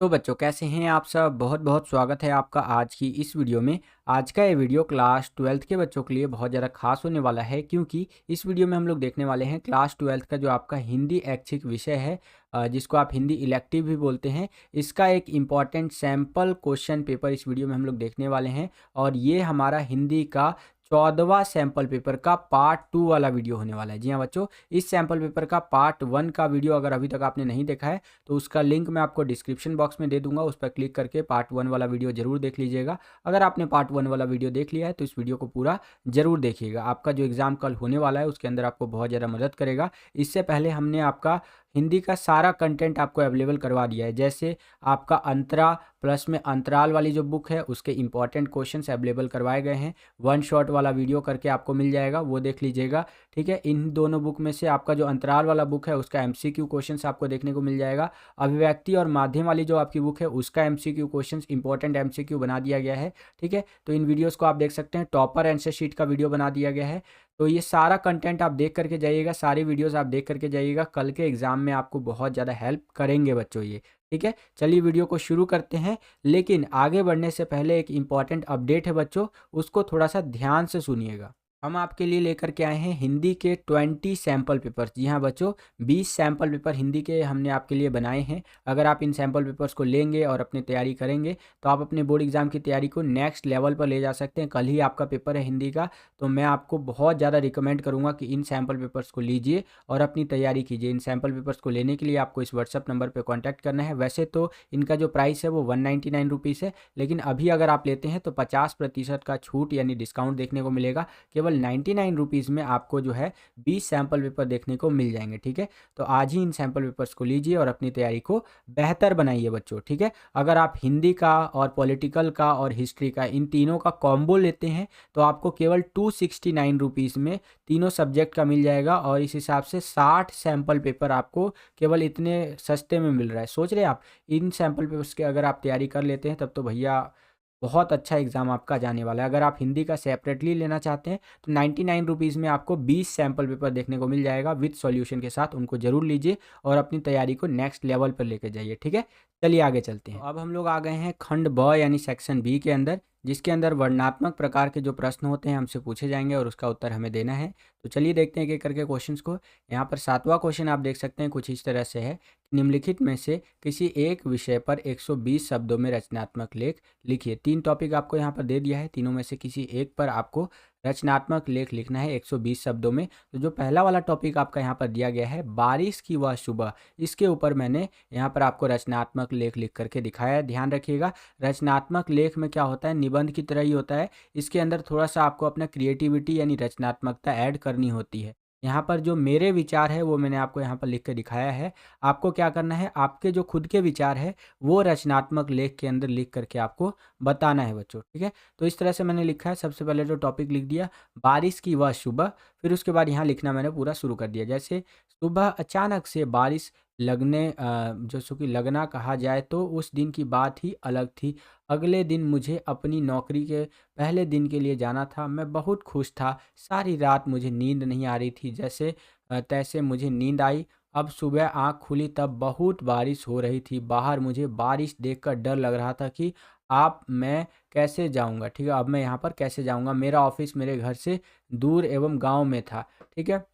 तो बच्चों कैसे हैं आप सब। बहुत बहुत स्वागत है आपका आज की इस वीडियो में। आज का ये वीडियो क्लास 12th के बच्चों के लिए बहुत ज़्यादा खास होने वाला है, क्योंकि इस वीडियो में हम लोग देखने वाले हैं क्लास 12th का जो आपका हिंदी ऐच्छिक विषय है, जिसको आप हिंदी इलेक्टिव भी बोलते हैं। इसका एक इम्पॉर्टेंट सैम्पल क्वेश्चन पेपर इस वीडियो में हम लोग देखने वाले हैं। और ये हमारा हिंदी का 14वां सैम्पल पेपर का पार्ट 2 वाला वीडियो होने वाला है। जी हाँ बच्चों, इस सैम्पल पेपर का पार्ट 1 का वीडियो अगर अभी तक आपने नहीं देखा है तो उसका लिंक मैं आपको डिस्क्रिप्शन बॉक्स में दे दूंगा। उस पर क्लिक करके पार्ट 1 वाला वीडियो जरूर देख लीजिएगा। अगर आपने पार्ट 1 वाला वीडियो देख लिया है तो इस वीडियो को पूरा जरूर देखिएगा। आपका जो एग्जाम कल होने वाला है उसके अंदर आपको बहुत ज़्यादा मदद करेगा। इससे पहले हमने आपका हिंदी का सारा कंटेंट आपको अवेलेबल करवा दिया है। जैसे आपका अंतरा प्लस में अंतराल वाली जो बुक है उसके इंपॉर्टेंट क्वेश्चंस अवेलेबल करवाए गए हैं। वन शॉट वाला वीडियो करके आपको मिल जाएगा, वो देख लीजिएगा। ठीक है, इन दोनों बुक में से आपका जो अंतराल वाला बुक है उसका एमसीक्यू क्वेश्चंस आपको देखने को मिल जाएगा। अभिव्यक्ति और माध्यम वाली जो आपकी बुक है उसका एमसीक्यू क्वेश्चंस इंपॉर्टेंट एमसीक्यू बना दिया गया है। ठीक है, तो इन वीडियोस को आप देख सकते हैं। टॉपर आंसर शीट का वीडियो बना दिया गया है। तो ये सारा कंटेंट आप देख करके जाइएगा, सारी वीडियोस आप देख करके जाइएगा। कल के एग्जाम में आपको बहुत ज़्यादा हेल्प करेंगे बच्चों ये। ठीक है, चलिए वीडियो को शुरू करते हैं। लेकिन आगे बढ़ने से पहले एक इम्पॉर्टेंट अपडेट है बच्चों, उसको थोड़ा सा ध्यान से सुनिएगा। हम आपके लिए लेकर के आए हैं हिंदी के 20 सैम्पल पेपर्स। जी हाँ बच्चों, 20 सैम्पल पेपर हिंदी के हमने आपके लिए बनाए हैं। अगर आप इन सैम्पल पेपर्स को लेंगे और अपनी तैयारी करेंगे तो आप अपने बोर्ड एग्जाम की तैयारी को नेक्स्ट लेवल पर ले जा सकते हैं। कल ही आपका पेपर है हिंदी का, तो मैं आपको बहुत ज़्यादा रिकमेंड करूँगा कि इन सैम्पल पेपर्स को लीजिए और अपनी तैयारी कीजिए। इन सैम्पल पेपर्स को लेने के लिए आपको इस व्हाट्सअप नंबर पर कॉन्टैक्ट करना है। वैसे तो इनका जो प्राइस है वो 199 रुपीज़ है, लेकिन अभी अगर आप लेते हैं तो 50% का छूट यानी डिस्काउंट देखने को मिलेगा। केवल 99 रुपीज़ में आपको जो है 20 सैम्पल पेपर देखने को मिल जाएंगे। ठीक है, तो आज ही इन सैम्पल पेपर्स को लीजिए और अपनी तैयारी को बेहतर बनाइए बच्चों। ठीक है, अगर आप हिंदी का और पॉलिटिकल का और हिस्ट्री का इन तीनों का कॉम्बो लेते हैं तो आपको केवल 269 रुपीज़ में तीनों सब्जेक्ट का मिल जाएगा। और इस हिसाब से 60 सैम्पल पेपर आपको केवल इतने सस्ते में मिल रहा है। सोच रहे हैं आप, इन सैम्पल पेपर्स के अगर आप तैयारी कर लेते हैं तब तो भैया बहुत अच्छा एग्जाम आपका जाने वाला है। अगर आप हिंदी का सेपरेटली लेना चाहते हैं तो 99 रुपीज़ में आपको 20 सैम्पल पेपर देखने को मिल जाएगा विद सॉल्यूशन के साथ। उनको जरूर लीजिए और अपनी तैयारी को नेक्स्ट लेवल पर लेकर जाइए। ठीक है, चलिए आगे चलते हैं। तो अब हम लोग आ गए हैं खंड ब यानी सेक्शन बी के अंदर, जिसके अंदर वर्णनात्मक प्रकार के जो प्रश्न होते हैं हमसे पूछे जाएंगे और उसका उत्तर हमें देना है। तो चलिए देखते हैं एक एक करके क्वेश्चंस को। यहाँ पर 7वां क्वेश्चन आप देख सकते हैं, कुछ इस तरह से है। निम्नलिखित में से किसी एक विषय पर 120 शब्दों में रचनात्मक लेख लिखिए। 3 टॉपिक आपको यहाँ पर दे दिया है, तीनों में से किसी एक पर आपको रचनात्मक लेख लिखना है 120 शब्दों में। तो जो पहला वाला टॉपिक आपका यहाँ पर दिया गया है, बारिश की वह सुबह, इसके ऊपर मैंने यहाँ पर आपको रचनात्मक लेख लिख करके दिखाया है। ध्यान रखिएगा, रचनात्मक लेख में क्या होता है, निबंध की तरह ही होता है। इसके अंदर थोड़ा सा आपको अपना क्रिएटिविटी यानी रचनात्मकता ऐड करनी होती है। यहाँ पर जो मेरे विचार है वो मैंने आपको यहाँ पर लिख के दिखाया है। आपको क्या करना है, आपके जो खुद के विचार है वो रचनात्मक लेख के अंदर लिख करके आपको बताना है बच्चों। ठीक है, तो इस तरह से मैंने लिखा है। सबसे पहले जो टॉपिक लिख दिया, बारिश की वह सुबह। फिर उसके बाद यहाँ लिखना मैंने पूरा शुरू कर दिया। जैसे सुबह अचानक से बारिश लगने जो सो कि लगना कहा जाए तो उस दिन की बात ही अलग थी। अगले दिन मुझे अपनी नौकरी के पहले दिन के लिए जाना था। मैं बहुत खुश था। सारी रात मुझे नींद नहीं आ रही थी। जैसे तैसे मुझे नींद आई। अब सुबह आँख खुली तब बहुत बारिश हो रही थी। बाहर मुझे बारिश देखकर डर लग रहा था कि आप मैं कैसे जाऊँगा। ठीक है, अब मैं यहाँ पर कैसे जाऊँगा। मेरा ऑफिस मेरे घर से दूर एवं गाँव में था। ठीक है,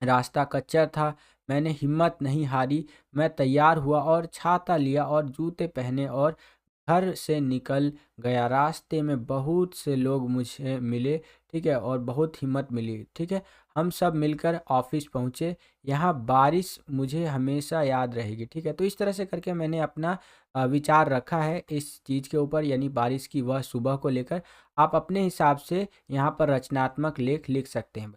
रास्ता कच्चा था। मैंने हिम्मत नहीं हारी। मैं तैयार हुआ और छाता लिया और जूते पहने और घर से निकल गया। रास्ते में बहुत से लोग मुझे मिले। ठीक है, और बहुत हिम्मत मिली। ठीक है, हम सब मिलकर ऑफिस पहुँचे। यहाँ बारिश मुझे हमेशा याद रहेगी। ठीक है, तो इस तरह से करके मैंने अपना विचार रखा है इस चीज़ के ऊपर, यानी बारिश की वह सुबह को लेकर। आप अपने हिसाब से यहाँ पर रचनात्मक लेख लिख सकते हैं।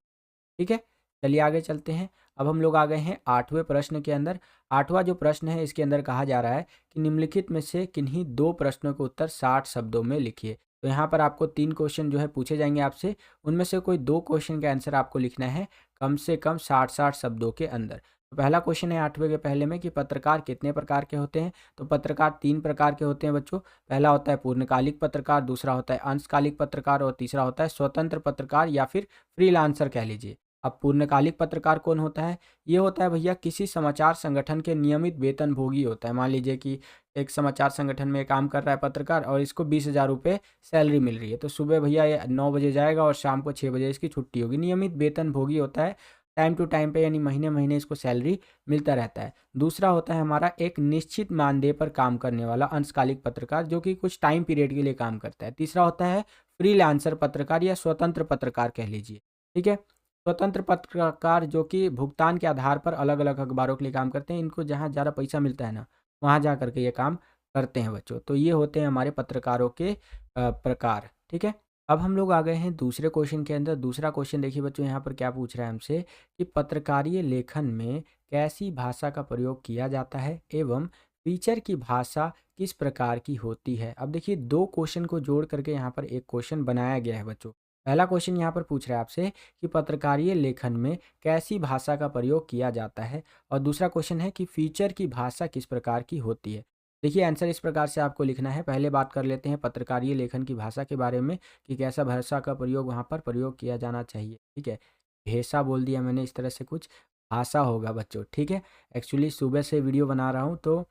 ठीक है, चलिए आगे चलते हैं। अब हम लोग आ गए हैं 8वें प्रश्न के अंदर। 8वां जो प्रश्न है इसके अंदर कहा जा रहा है कि निम्नलिखित में से किन्हीं 2 प्रश्नों के उत्तर 60 शब्दों में लिखिए। तो यहाँ पर आपको 3 क्वेश्चन जो है पूछे जाएंगे आपसे। उनमें से कोई 2 क्वेश्चन का आंसर आपको लिखना है कम से कम 60-60 शब्दों के अंदर। तो पहला क्वेश्चन है 8वें के पहले में कि पत्रकार कितने प्रकार के होते हैं। तो पत्रकार 3 प्रकार के होते हैं बच्चों। पहला होता है पूर्णकालिक पत्रकार, दूसरा होता है अंशकालिक पत्रकार और तीसरा होता है स्वतंत्र पत्रकार या फिर फ्रीलांसर कह लीजिए। अब पूर्णकालिक पत्रकार कौन होता है? ये होता है भैया किसी समाचार संगठन के नियमित वेतनभोगी होता है। मान लीजिए कि एक समाचार संगठन में काम कर रहा है पत्रकार और इसको 20,000 रुपये सैलरी मिल रही है। तो सुबह भैया ये 9 बजे जाएगा और शाम को 6 बजे इसकी छुट्टी होगी। नियमित वेतनभोगी होता है, टाइम टू टाइम पे यानी महीने-महीने इसको सैलरी मिलता रहता है। दूसरा होता है हमारा एक निश्चित मानदेय पर काम करने वाला अंशकालिक पत्रकार जो कि कुछ टाइम पीरियड के लिए काम करता है। तीसरा होता है फ्रीलांसर पत्रकार या स्वतंत्र पत्रकार कह लीजिए, ठीक है? स्वतंत्र पत्रकार जो कि भुगतान के आधार पर अलग-अलग अखबारों के लिए काम करते हैं, इनको जहाँ ज़्यादा पैसा मिलता है ना, वहाँ जा कर के ये काम करते हैं बच्चों। तो ये होते हैं हमारे पत्रकारों के प्रकार, ठीक है? अब हम लोग आ गए हैं दूसरे क्वेश्चन के अंदर। दूसरा क्वेश्चन देखिए बच्चों यहाँ पर क्या पूछ रहा है हमसे कि पत्रकारीय लेखन में कैसी भाषा का प्रयोग किया जाता है एवं फीचर की भाषा किस प्रकार की होती है? अब देखिए 2 क्वेश्चन को जोड़ करके यहाँ पर एक क्वेश्चन बनाया गया है बच्चों। पहला क्वेश्चन यहाँ पर पूछ रहा है आपसे कि पत्रकारीय लेखन में कैसी भाषा का प्रयोग किया जाता है और दूसरा क्वेश्चन है कि फीचर की भाषा किस प्रकार की होती है। देखिए आंसर इस प्रकार से आपको लिखना है। पहले बात कर लेते हैं पत्रकारीय लेखन की भाषा के बारे में कि कैसा भाषा का प्रयोग वहाँ पर प्रयोग किया जाना चाहिए, ठीक है। भेषा बोल दिया मैंने, इस तरह से कुछ भाषा होगा बच्चों, ठीक है। एक्चुअली सुबह से वीडियो बना रहा हूँ तो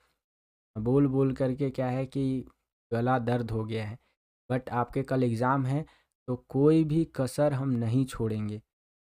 बोल बोल करके क्या है कि गला दर्द हो गया है। बट आपके कल एग्ज़ाम है तो कोई भी कसर हम नहीं छोड़ेंगे।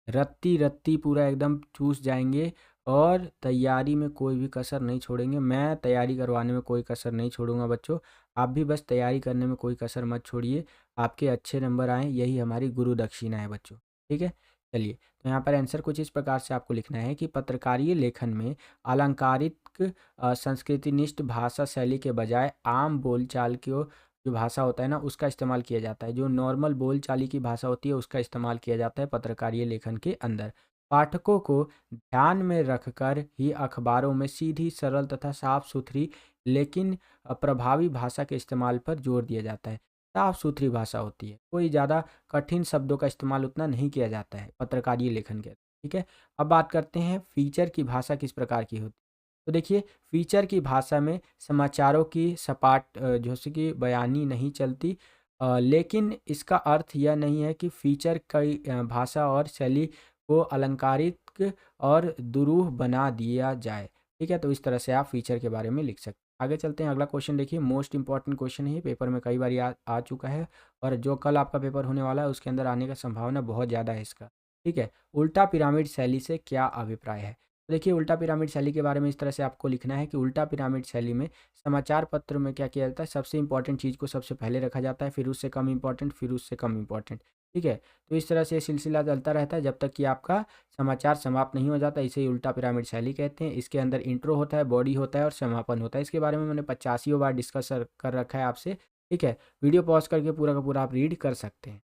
रत्ती-रत्ती पूरा एकदम चूस जाएँगे और तैयारी में कोई भी कसर नहीं छोड़ेंगे। मैं तैयारी करवाने में कोई कसर नहीं छोड़ूँगा बच्चों। आप भी बस तैयारी करने में कोई कसर मत छोड़िए। आपके अच्छे नंबर आएँ यही हमारी गुरु दक्षिणा है बच्चों। ठीक है? चलिए, तो यहाँ पर आंसर कुछ इस प्रकार से आपको लिखना है कि पत्रकारीय लेखन में अलंकारिक संस्कृतिनिष्ठ भाषा शैली के बजाय आम बोलचाल को जो भाषा होता है ना उसका इस्तेमाल किया जाता है। जो नॉर्मल बोलचाली की भाषा होती है उसका इस्तेमाल किया जाता है पत्रकारीय लेखन के अंदर। पाठकों को ध्यान में रखकर ही अखबारों में सीधी, सरल तथा साफ-सुथरी लेकिन प्रभावी भाषा के इस्तेमाल पर जोर दिया जाता है। साफ-सुथरी भाषा होती है, कोई ज़्यादा कठिन शब्दों का इस्तेमाल उतना नहीं किया जाता है पत्रकारीय लेखन के, ठीक है? अब बात करते हैं फीचर की भाषा किस प्रकार की होती है। तो देखिए फीचर की भाषा में समाचारों की सपाट जैसे कि बयानी नहीं चलती, लेकिन इसका अर्थ यह नहीं है कि फीचर कई भाषा और शैली को अलंकारिक और दुरूह बना दिया जाए। ठीक है? तो इस तरह से आप फीचर के बारे में लिख सकते हैं। आगे चलते हैं, अगला क्वेश्चन देखिए, मोस्ट इंपॉर्टेंट क्वेश्चन है ये, पेपर में कई बार आ चुका है और जो कल आपका पेपर होने वाला है उसके अंदर आने का संभावना बहुत ज़्यादा है इसका। ठीक है? उल्टा पिरामिड शैली से क्या अभिप्राय है? तो देखिए उल्टा पिरामिड शैली के बारे में इस तरह से आपको लिखना है कि उल्टा पिरामिड शैली में समाचार पत्र में क्या किया जाता है, सबसे इंपॉर्टेंट चीज़ को सबसे पहले रखा जाता है, फिर उससे कम इंपॉर्टेंट, फिर उससे कम इंपॉर्टेंट। ठीक है? तो इस तरह से ये सिलसिला चलता रहता है जब तक कि आपका समाचार समाप्त नहीं हो जाता। इसे ही उल्टा पिरामिड शैली कहते हैं। इसके अंदर इंट्रो होता है, बॉडी होता है और समापन होता है। इसके बारे में मैंने 85 बार डिस्कस कर रखा है आपसे। ठीक है? वीडियो पॉज़ करके पूरा का पूरा आप रीड कर सकते हैं।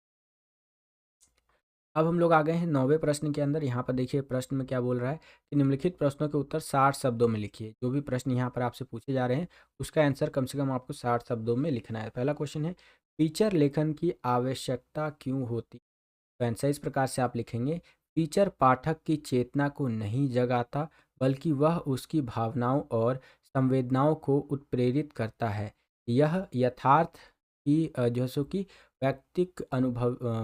अब हम लोग आ गए हैं 9वें प्रश्न के अंदर। यहाँ पर देखिए प्रश्न में क्या बोल रहा है कि निम्नलिखित प्रश्नों के उत्तर 60 शब्दों में लिखिए। जो भी प्रश्न यहाँ पर आपसे पूछे जा रहे हैं उसका आंसर कम से कम आपको 60 शब्दों में लिखना है। पहला क्वेश्चन है, फीचर लेखन की आवश्यकता क्यों होती? तो आंसर इस प्रकार से आप लिखेंगे, फीचर पाठक की चेतना को नहीं जगाता बल्कि वह उसकी भावनाओं और संवेदनाओं को उत्प्रेरित करता है। यह यथार्थ की जो सो कि व्यक्तिक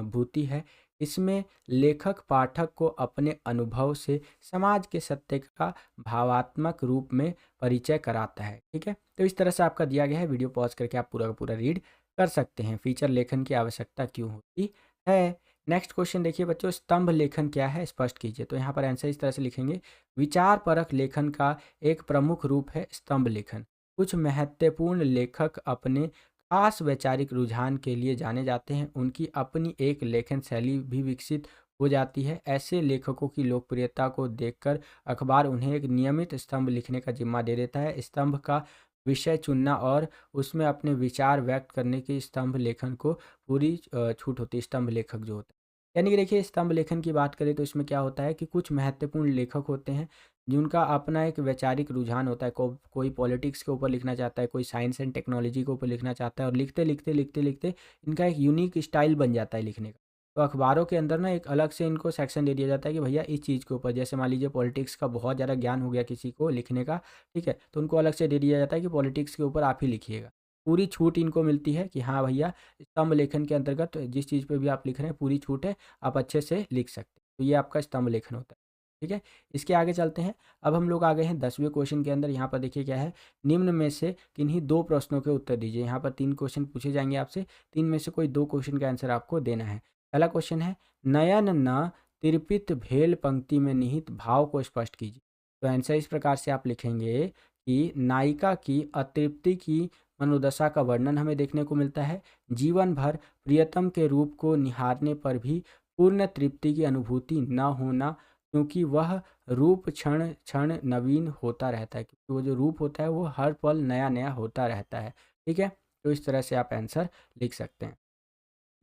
भूति है। इसमें लेखक पाठक को अपने अनुभव से समाज के सत्य का भावात्मक रूप में परिचय कराता है। ठीक है? तो इस तरह से आपका दिया गया है। वीडियो पॉज़ करके आप पूरा का पूरा रीड कर सकते हैं। फीचर लेखन की आवश्यकता क्यों होती है? नेक्स्ट क्वेश्चन देखिए बच्चों, स्तंभ लेखन क्या है, स्पष्ट कीजिए। तो यहाँ पर आंसर इस तरह से लिखेंगे, विचार परक लेखन का एक प्रमुख रूप है स्तंभ लेखन। कुछ महत्वपूर्ण लेखक अपने खास वैचारिक रुझान के लिए जाने जाते हैं। उनकी अपनी एक लेखन शैली भी विकसित हो जाती है। ऐसे लेखकों की लोकप्रियता को देखकर अखबार उन्हें एक नियमित स्तंभ लिखने का जिम्मा दे देता है। स्तंभ का विषय चुनना और उसमें अपने विचार व्यक्त करने की स्तंभ लेखन को पूरी छूट होती है, स्तंभ लेखक जो होता है। यानी कि देखिए स्तंभ लेखन की बात करें तो इसमें क्या होता है कि कुछ महत्वपूर्ण लेखक होते हैं जिनका अपना एक वैचारिक रुझान होता है। कोई पॉलिटिक्स के ऊपर लिखना चाहता है, कोई साइंस एंड टेक्नोलॉजी के ऊपर लिखना चाहता है और लिखते लिखते इनका एक यूनिक स्टाइल बन जाता है लिखने का। तो अखबारों के अंदर ना एक अलग से इनको सेक्शन दे दिया जाता है कि भैया इस चीज़ के ऊपर, जैसे मान लीजिए पॉलिटिक्स का बहुत ज़्यादा ज्ञान हो गया किसी को लिखने का, ठीक है, तो उनको अलग से दे दिया जाता है कि पॉलिटिक्स के ऊपर आप ही लिखिएगा। पूरी छूट इनको मिलती है कि हाँ भैया स्तंभ लेखन के अंतर्गत जिस चीज़ पे भी आप लिख रहे हैं पूरी छूट है, आप अच्छे से लिख सकते हैं। तो ये आपका स्तंभ लेखन होता है। ठीक है, इसके आगे चलते हैं। अब हम लोग आ गए हैं 10वें क्वेश्चन के अंदर। यहाँ पर देखिए क्या है, निम्न में से किन्हीं 2 प्रश्नों के उत्तर दीजिए। यहाँ पर 3 क्वेश्चन पूछे जाएंगे आपसे, 3 में से कोई 2 क्वेश्चन का आंसर आपको देना है। पहला क्वेश्चन है, नयन न तिरपित भेल पंक्ति में निहित भाव को स्पष्ट कीजिए। तो आंसर इस प्रकार से आप लिखेंगे कि नायिका की अतृप्ति की मनोदशा का वर्णन हमें देखने को मिलता है। जीवन भर प्रियतम के रूप को निहारने पर भी पूर्ण तृप्ति की अनुभूति न होना, क्योंकि वह रूप क्षण क्षण नवीन होता रहता है, क्योंकि वो जो रूप होता है वो हर पल नया नया होता रहता है। ठीक है, तो इस तरह से आप आंसर लिख सकते हैं।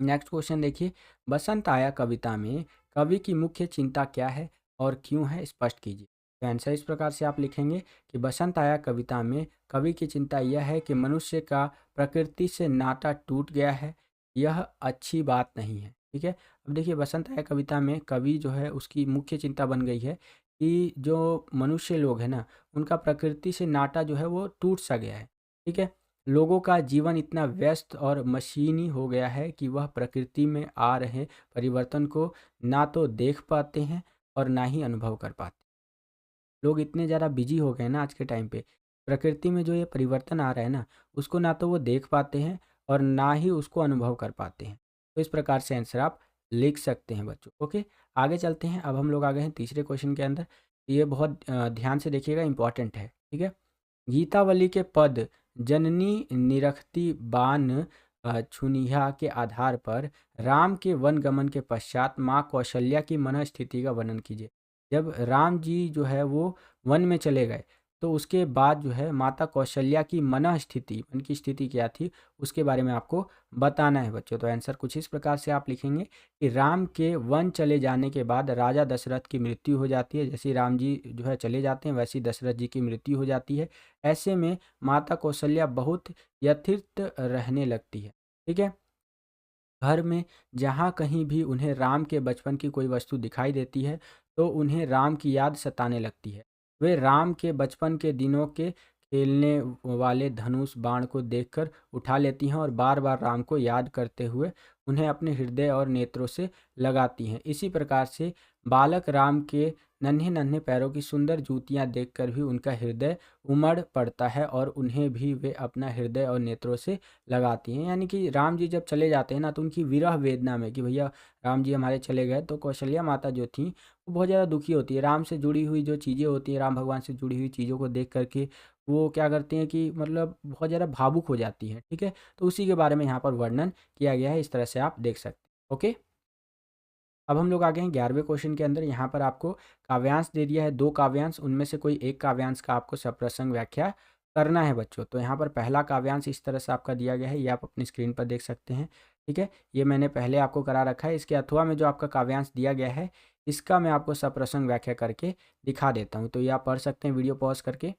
नेक्स्ट क्वेश्चन देखिए, बसंत आया कविता में कवि की मुख्य चिंता क्या है और क्यों है, स्पष्ट कीजिए। तो आंसर इस प्रकार से आप लिखेंगे कि बसंत आया कविता में कवि की चिंता यह है कि मनुष्य का प्रकृति से नाता टूट गया है, यह अच्छी बात नहीं है। ठीक है, अब देखिए बसंत आया कविता में कवि जो है उसकी मुख्य चिंता बन गई है कि जो मनुष्य लोग हैं ना, उनका प्रकृति से नाता जो है वो टूट सा गया है। ठीक है, लोगों का जीवन इतना व्यस्त और मशीनी हो गया है कि वह प्रकृति में आ रहे परिवर्तन को ना तो देख पाते हैं और ना ही अनुभव कर पाते। लोग इतने ज़्यादा बिजी हो गए ना आज के टाइम पे, प्रकृति में जो ये परिवर्तन आ रहा है ना, उसको ना तो वो देख पाते हैं और ना ही उसको अनुभव कर पाते हैं। तो इस प्रकार से आंसर आप लिख सकते हैं बच्चों। ओके, आगे चलते हैं। अब हम लोग आ गए हैं तीसरे क्वेश्चन के अंदर। ये बहुत ध्यान से देखिएगा, इंपॉर्टेंट है। ठीक है, गीतावली के पद जननी निरखती बान छुनिया के आधार पर राम के वन गमन के पश्चात माँ कौशल्या की मन स्थिति का वर्णन कीजिए। जब राम जी जो है वो वन में चले गए, तो उसके बाद जो है माता कौशल्या की मन स्थिति, मन की स्थिति क्या थी, उसके बारे में आपको बताना है बच्चों। तो आंसर कुछ इस प्रकार से आप लिखेंगे कि राम के वन चले जाने के बाद राजा दशरथ की मृत्यु हो जाती है। जैसे राम जी जो है चले जाते हैं, वैसे ही दशरथ जी की मृत्यु हो जाती है। ऐसे में माता कौशल्या बहुत यथार्थ रहने लगती है। ठीक है, घर में जहाँ कहीं भी उन्हें राम के बचपन की कोई वस्तु दिखाई देती है, तो उन्हें राम की याद सताने लगती है। वे राम के बचपन के दिनों के खेलने वाले धनुष बाण को देखकर उठा लेती हैं और बार बार राम को याद करते हुए उन्हें अपने हृदय और नेत्रों से लगाती हैं। इसी प्रकार से बालक राम के नन्हे नन्हे पैरों की सुंदर जूतियां देखकर भी उनका हृदय उमड़ पड़ता है और उन्हें भी वे अपना हृदय और नेत्रों से लगाती हैं। यानी कि राम जी जब चले जाते हैं ना, तो उनकी विरह वेदना में कि भैया राम जी हमारे चले गए, तो कौशल्या माता जो थी वो बहुत ज़्यादा दुखी होती है। राम से जुड़ी हुई जो चीज़ें होती हैं, राम भगवान से जुड़ी हुई चीज़ों को देख करके वो क्या करती हैं कि मतलब बहुत ज़्यादा भावुक हो जाती हैं। ठीक है, तो उसी के बारे में यहाँ पर वर्णन किया गया है, इस तरह से आप देख सकते हैं। ओके, अब हम लोग आ गए हैं 11वें क्वेश्चन के अंदर। यहाँ पर आपको काव्यांश दे दिया है, 2 काव्यांश, उनमें से कोई एक काव्यांश का आपको सप्रसंग व्याख्या करना है बच्चों। तो यहाँ पर पहला काव्यांश इस तरह से आपका दिया गया है, ये आप अपनी स्क्रीन पर देख सकते हैं। ठीक है, ये मैंने पहले आपको करा रखा है। इसके अथवा में जो आपका काव्यांश दिया गया है, इसका मैं आपको सप्रसंग व्याख्या करके दिखा देता हूँ। तो ये आप पढ़ सकते हैं वीडियो पॉज करके।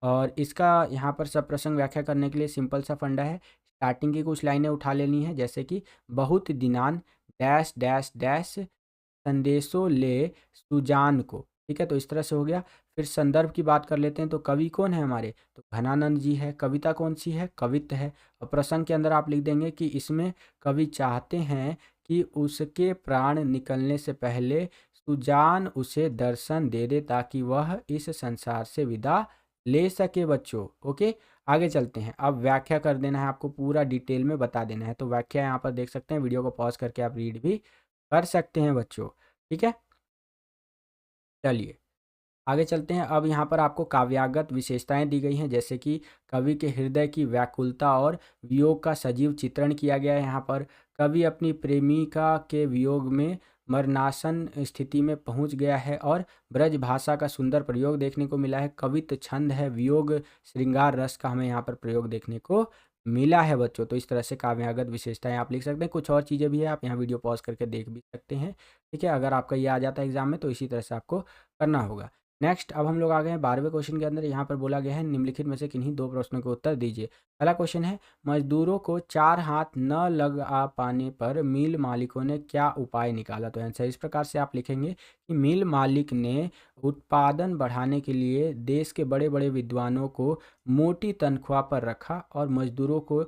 और इसका यहाँ पर सप्रसंग व्याख्या करने के लिए सिंपल सा फंडा है। स्टार्टिंग की कुछ लाइनें उठा लेनी है, जैसे कि बहुत दिनान डैश डैश डैश संदेशों ले सुजान को। ठीक है, तो इस तरह से हो गया। फिर संदर्भ की बात कर लेते हैं, तो कवि कौन है हमारे, तो घनानंद जी है। कविता कौन सी है, कवित्त है। और प्रसंग के अंदर आप लिख देंगे कि इसमें कवि चाहते हैं कि उसके प्राण निकलने से पहले सुजान उसे दर्शन दे दे, ताकि वह इस संसार से विदा ले सके बच्चों। ओके, आगे चलते हैं। अब व्याख्या कर देना है आपको, पूरा डिटेल में बता देना है। तो व्याख्या यहाँ पर देख सकते हैं, वीडियो को पॉज करके आप रीड भी कर सकते हैं बच्चों। ठीक है, चलिए आगे चलते हैं। अब यहाँ पर आपको काव्यागत विशेषताएं दी गई हैं, जैसे कि कवि के हृदय की व्याकुलता और वियोग का सजीव चित्रण किया गया है। यहाँ पर कवि अपनी प्रेमिका के वियोग में मरणासन स्थिति में पहुँच गया है और ब्रज भाषा का सुंदर प्रयोग देखने को मिला है। कवित्त छंद है, वियोग श्रृंगार रस का हमें यहाँ पर प्रयोग देखने को मिला है बच्चों। तो इस तरह से काव्यागत विशेषताएं आप लिख सकते हैं। कुछ और चीज़ें भी है, आप यहाँ वीडियो पॉज करके देख भी सकते हैं। ठीक है, अगर आपका ये आ जाता है एग्जाम में, तो इसी तरह से आपको करना होगा। नेक्स्ट, अब हम लोग आ गए हैं 12वें क्वेश्चन के अंदर। यहाँ पर बोला गया है निम्नलिखित में से किन्हीं 2 प्रश्नों के उत्तर दीजिए। पहला क्वेश्चन है, मजदूरों को 4 हाथ न लगा पाने पर मिल मालिकों ने क्या उपाय निकाला। तो आंसर इस प्रकार से आप लिखेंगे कि मिल मालिक ने उत्पादन बढ़ाने के लिए देश के बड़े बड़े विद्वानों को मोटी तनख्वाह पर रखा और मजदूरों को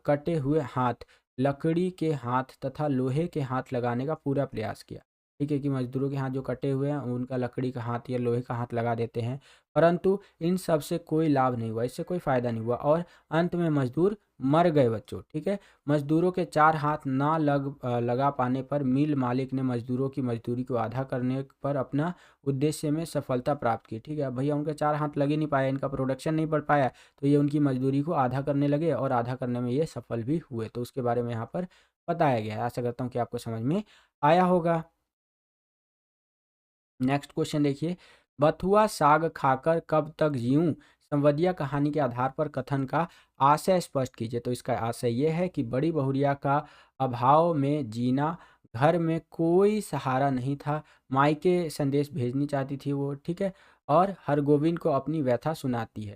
कटे हुए हाथ लकड़ी के हाथ तथा लोहे के हाथ लगाने का पूरा प्रयास किया। ठीक है कि मजदूरों के हाथ जो कटे हुए हैं उनका लकड़ी का हाथ या लोहे का हाथ लगा देते हैं, परंतु इन सब से कोई लाभ नहीं हुआ, इससे कोई फ़ायदा नहीं हुआ और अंत में मजदूर मर गए बच्चों। ठीक है, मजदूरों के 4 हाथ ना लगा पाने पर मिल मालिक ने मजदूरों की मजदूरी को आधा करने पर अपना उद्देश्य में सफलता प्राप्त की। ठीक है, अब भैया उनके 4 हाथ लग ही नहीं पाया, इनका प्रोडक्शन नहीं बढ़ पाया, तो ये उनकी मजदूरी को आधा करने लगे और आधा करने में ये सफल भी हुए। तो उसके बारे में यहाँ पर बताया गया है। आशा करता हूँ कि आपको समझ में आया होगा। नेक्स्ट क्वेश्चन देखिए, बथुआ साग खाकर कब तक जीऊं, संवदिया कहानी के आधार पर कथन का आशय स्पष्ट कीजिए। तो इसका आशय ये है कि बड़ी बहुरिया का अभाव में जीना, घर में कोई सहारा नहीं था, मायके संदेश भेजनी चाहती थी वो। ठीक है, और हरगोविंद को अपनी व्यथा सुनाती है।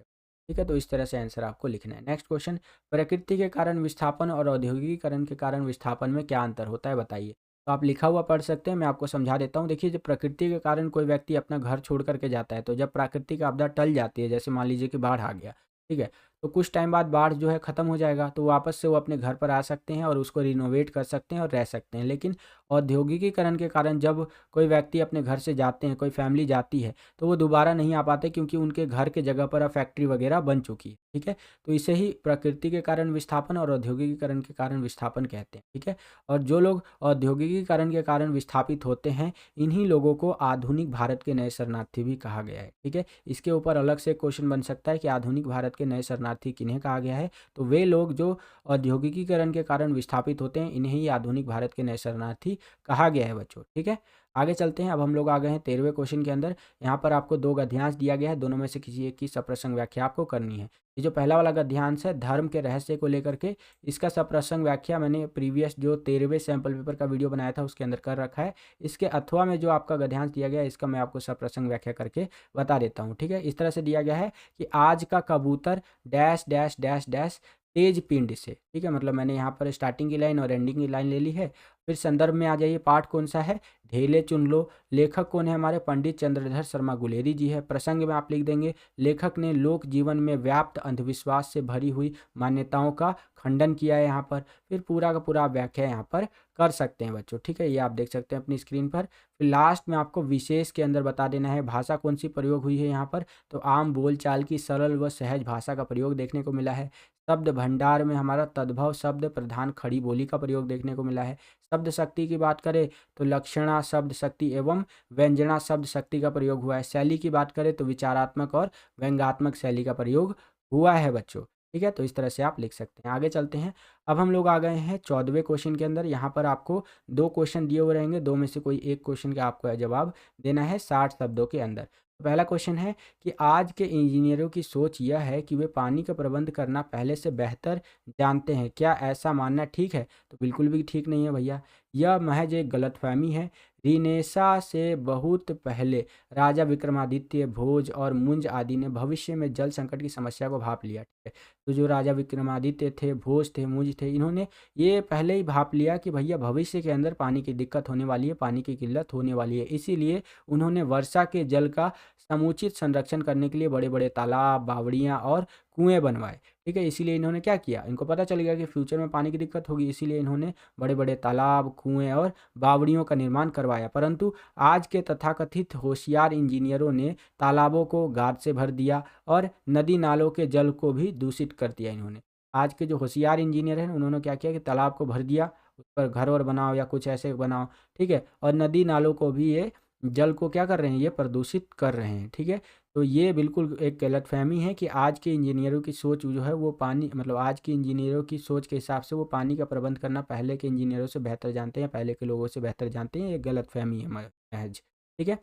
ठीक है, तो इस तरह से आंसर आपको लिखना है। नेक्स्ट क्वेश्चन, प्रकृति के कारण विस्थापन और औद्योगिकीकरण के कारण विस्थापन में क्या अंतर होता है बताइए। तो आप लिखा हुआ पढ़ सकते हैं, मैं आपको समझा देता हूँ। देखिए, जब प्रकृति के कारण कोई व्यक्ति अपना घर छोड़ करके जाता है, तो जब प्राकृतिक आपदा टल जाती है, जैसे मान लीजिए कि बाढ़ आ गया, ठीक है, तो कुछ टाइम बाद बाढ़ जो है ख़त्म हो जाएगा, तो वापस से वो अपने घर पर आ सकते हैं और उसको रिनोवेट कर सकते हैं और रह सकते हैं। लेकिन औद्योगिकीकरण के कारण जब कोई व्यक्ति अपने घर से जाते हैं, कोई फैमिली जाती है, तो वो दोबारा नहीं आ पाते, क्योंकि उनके घर के जगह पर अब फैक्ट्री वगैरह बन चुकी है। ठीक है, तो इसे ही प्रकृति के कारण विस्थापन और औद्योगिकीकरण के कारण विस्थापन कहते हैं। ठीक है, और जो लोग औद्योगिकीकरण के कारण विस्थापित होते हैं, इन्हीं लोगों को आधुनिक भारत के नए शरणार्थी भी कहा गया है। ठीक है, इसके ऊपर अलग से क्वेश्चन बन सकता है कि आधुनिक भारत के नए शरणार्थी किन्हें कहा गया है। तो वे लोग जो औद्योगिकीकरण के कारण विस्थापित होते हैं, इन्हें ही आधुनिक भारत के नए शरणार्थी कहा गया है बच्चों। ठीक है, आगे चलते हैं। अब हम लोग आ गए हैं 13वें क्वेश्चन के अंदर। यहाँ पर आपको 2 गद्यांश दिया गया है, दोनों में से किसी एक की सप्रसंग व्याख्या आपको करनी है। ये जो पहला वाला गद्यांश है धर्म के रहस्य को लेकर के, इसका सप्रसंग व्याख्या मैंने प्रीवियस जो 13वें सैंपल पेपर का वीडियो बनाया था उसके अंदर कर रखा है। इसके अथवा में जो आपका गद्यांश दिया गया है, इसका मैं आपको सप्रसंग व्याख्या करके बता देता हूँ। ठीक है, इस तरह से दिया गया है कि आज का कबूतर डैश डैश डैश डैश तेज पिंड से। ठीक है, मतलब मैंने यहाँ पर स्टार्टिंग की लाइन और एंडिंग की लाइन ले ली है। फिर संदर्भ में आ जाइए, पाठ कौन सा है, ढेले चुन लो। लेखक कौन है हमारे, पंडित चंद्रधर शर्मा गुलेरी जी है। प्रसंग में आप लिख देंगे, लेखक ने लोक जीवन में व्याप्त अंधविश्वास से भरी हुई मान्यताओं का खंडन किया है यहाँ पर। फिर पूरा का पूरा व्याख्या यहाँ पर कर सकते हैं बच्चों। ठीक है, ये आप देख सकते हैं अपनी स्क्रीन पर। फिर लास्ट में आपको विशेष के अंदर बता देना है भाषा कौन सी प्रयोग हुई है यहाँ पर। तो आम बोलचाल की सरल व सहज भाषा का प्रयोग देखने को मिला है। शब्द भंडार में हमारा तद्भव शब्द प्रधान खड़ी बोली का प्रयोग देखने को मिला है। शब्द शक्ति की बात करें तो लक्षणा शब्द शक्ति एवं व्यंजना शब्द शक्ति का प्रयोग हुआ है। शैली की बात करें तो विचारात्मक और व्यंग्यात्मक शैली का प्रयोग हुआ है बच्चों। ठीक है, तो इस तरह से आप लिख सकते हैं। आगे चलते हैं। अब हम लोग आ गए हैं 14वें क्वेश्चन के अंदर। यहाँ पर आपको 2 क्वेश्चन दिए हुए रहेंगे, 2 में से कोई एक क्वेश्चन का आपको जवाब देना है 60 शब्दों के अंदर। पहला क्वेश्चन है कि आज के इंजीनियरों की सोच यह है कि वे पानी का प्रबंध करना पहले से बेहतर जानते हैं, क्या ऐसा मानना ठीक है। तो बिल्कुल भी ठीक नहीं है भैया, यह महज एक गलतफहमी है। रिनेसा से बहुत पहले राजा विक्रमादित्य, भोज और मुंज आदि ने भविष्य में जल संकट की समस्या को भाप लिया। ठीक है, तो जो राजा विक्रमादित्य थे, भोज थे, मुंज थे, इन्होंने ये पहले ही भाप लिया कि भैया भविष्य के अंदर पानी की दिक्कत होने वाली है, पानी की किल्लत होने वाली है। इसीलिए उन्होंने वर्षा के जल का समुचित संरक्षण करने के लिए बड़े बड़े तालाब, बावड़ियाँ और कुएं बनवाए। ठीक है, इसीलिए इन्होंने क्या किया, इनको पता चल गया कि फ्यूचर में पानी की दिक्कत होगी, इसीलिए इन्होंने बड़े बड़े तालाब, कुएं और बावड़ियों का निर्माण करवाया। परंतु आज के तथाकथित होशियार इंजीनियरों ने तालाबों को गाद से भर दिया और नदी नालों के जल को भी दूषित कर दिया। इन्होंने, आज के जो होशियार इंजीनियर हैं, उन्होंने क्या किया कि तालाब को भर दिया, उस पर घर और बनाओ या कुछ ऐसे बनाओ। ठीक है, और नदी नालों को भी ये जल को क्या कर रहे हैं, ये प्रदूषित कर रहे हैं। ठीक है, तो ये बिल्कुल एक गलतफहमी है कि आज के इंजीनियरों की सोच जो है वो पानी, मतलब आज के इंजीनियरों की सोच के हिसाब से वो पानी का प्रबंध करना पहले के इंजीनियरों से बेहतर जानते हैं, पहले के लोगों से बेहतर जानते हैं। ये गलतफहमी है महज। ठीक है,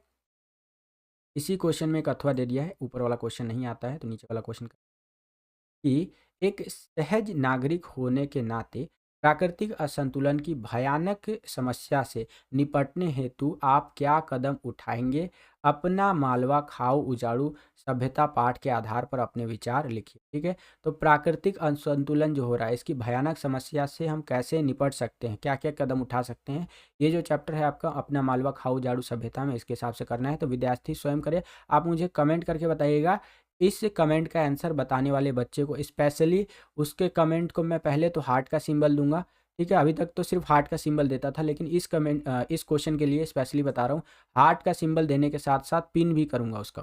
इसी क्वेश्चन में एक अथवा दे दिया है, ऊपर वाला क्वेश्चन नहीं आता है तो नीचे वाला क्वेश्चन कि एक सहज नागरिक होने के नाते प्राकृतिक असंतुलन की भयानक समस्या से निपटने हेतु आप क्या कदम उठाएंगे। अपना मालवा खाओ उजाड़ू सभ्यता पाठ के आधार पर अपने विचार लिखिए। ठीक है, तो प्राकृतिक असंतुलन जो हो रहा है, इसकी भयानक समस्या से हम कैसे निपट सकते हैं, क्या क्या कदम उठा सकते हैं, ये जो चैप्टर है आपका अपना मालवा खाओ उजाड़ू सभ्यता में, इसके हिसाब से करना है। तो विद्यार्थी स्वयं करें। आप मुझे कमेंट करके बताइएगा। इस कमेंट का आंसर बताने वाले बच्चे को स्पेशली उसके कमेंट को मैं पहले तो हार्ट का सिंबल दूंगा, ठीक है, अभी तक तो सिर्फ हार्ट का सिंबल देता था, लेकिन इस क्वेश्चन के लिए स्पेशली बता रहा हूँ, हार्ट का सिंबल देने के साथ साथ पिन भी करूँगा उसका।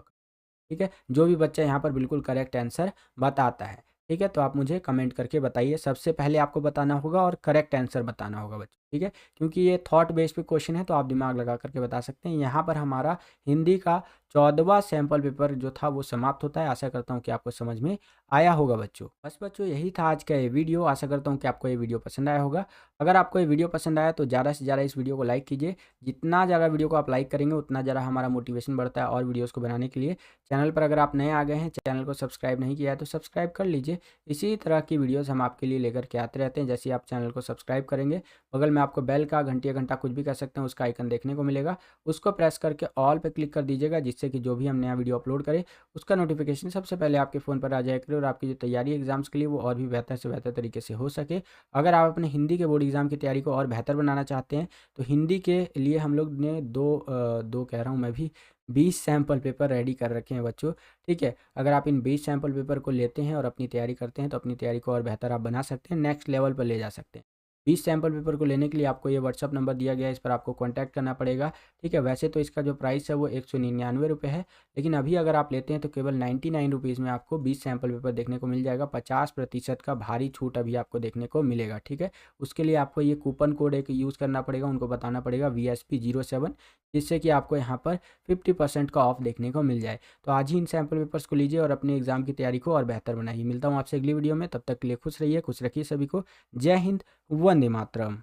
ठीक है, जो भी बच्चा यहाँ पर बिल्कुल करेक्ट आंसर बताता है, ठीक है, तो आप मुझे कमेंट करके बताइए। सबसे पहले आपको बताना होगा और करेक्ट आंसर बताना होगा बच्चों, ठीक है, क्योंकि ये थॉट बेस्ड पे क्वेश्चन है, तो आप दिमाग लगा करके बता सकते हैं। यहाँ पर हमारा हिंदी का 14वां सैम्पल पेपर जो था वो समाप्त होता है। आशा करता हूँ कि आपको समझ में आया होगा बच्चों। बस बच्चों, यही था आज का ये वीडियो। आशा करता हूँ कि आपको ये वीडियो पसंद आया होगा। अगर आपको ये वीडियो पसंद आया तो ज़्यादा से ज़्यादा इस वीडियो को लाइक कीजिए। जितना ज़्यादा वीडियो को आप लाइक करेंगे उतना ज़्यादा हमारा मोटिवेशन बढ़ता है और वीडियोज़ को बनाने के लिए। चैनल पर अगर आप नए आ गए हैं, चैनल को सब्सक्राइब नहीं किया है तो सब्सक्राइब कर लीजिए। इसी तरह की वीडियोस हम आपके लिए लेकर के आते रहते हैं। जैसे ही आप चैनल को सब्सक्राइब करेंगे, बगल में आपको बेल का घंटी या घंटा कुछ भी कह सकते हैं उसका आइकन देखने को मिलेगा। उसको प्रेस करके ऑल पे क्लिक कर दीजिएगा, जिससे कि जो भी हम नया वीडियो अपलोड करें उसका नोटिफिकेशन सबसे पहले आपके फ़ोन पर आ जाया करे और आपकी जो तैयारी एग्जाम्स के लिए वो और भी बेहतर से बेहतर तरीके से हो सके। अगर आप अपने हिंदी के बोर्ड एग्जाम की तैयारी को और बेहतर बनाना चाहते हैं तो हिंदी के लिए हम लोग ने दो कह रहा हूँ मैं भी, 20 सैम्पल पेपर रेडी कर रखे हैं बच्चों। ठीक है, अगर आप इन 20 सैम्पल पेपर को लेते हैं और अपनी तैयारी करते हैं तो अपनी तैयारी को और बेहतर आप बना सकते हैं, नेक्स्ट लेवल पर ले जा सकते हैं। 20 सैम्पल पेपर को लेने के लिए आपको ये व्हाट्सअप नंबर दिया गया है, इस पर आपको कॉन्टैक्ट करना पड़ेगा। ठीक है, वैसे तो इसका जो प्राइस है वो 199 रुपये है, लेकिन अभी अगर आप लेते हैं तो केवल 99 रुपीज़ में आपको 20 सैम्पल पेपर देखने को मिल जाएगा। 50% का भारी छूट अभी आपको देखने को मिलेगा। ठीक है, उसके लिए आपको ये कूपन कोड एक यूज़ करना पड़ेगा, उनको बताना पड़ेगा VSP07, जिससे कि आपको यहाँ पर 50% का ऑफ देखने को मिल जाए। तो आज ही इन सैम्पल पेपर्स को लीजिए और अपने एग्जाम की तैयारी को और बेहतर बनाइए। मिलता हूँ आपसे अगली वीडियो में, तब तक के लिए खुश रहिए, खुश रखिए सभी को। जय हिंद, वंदे मातरम।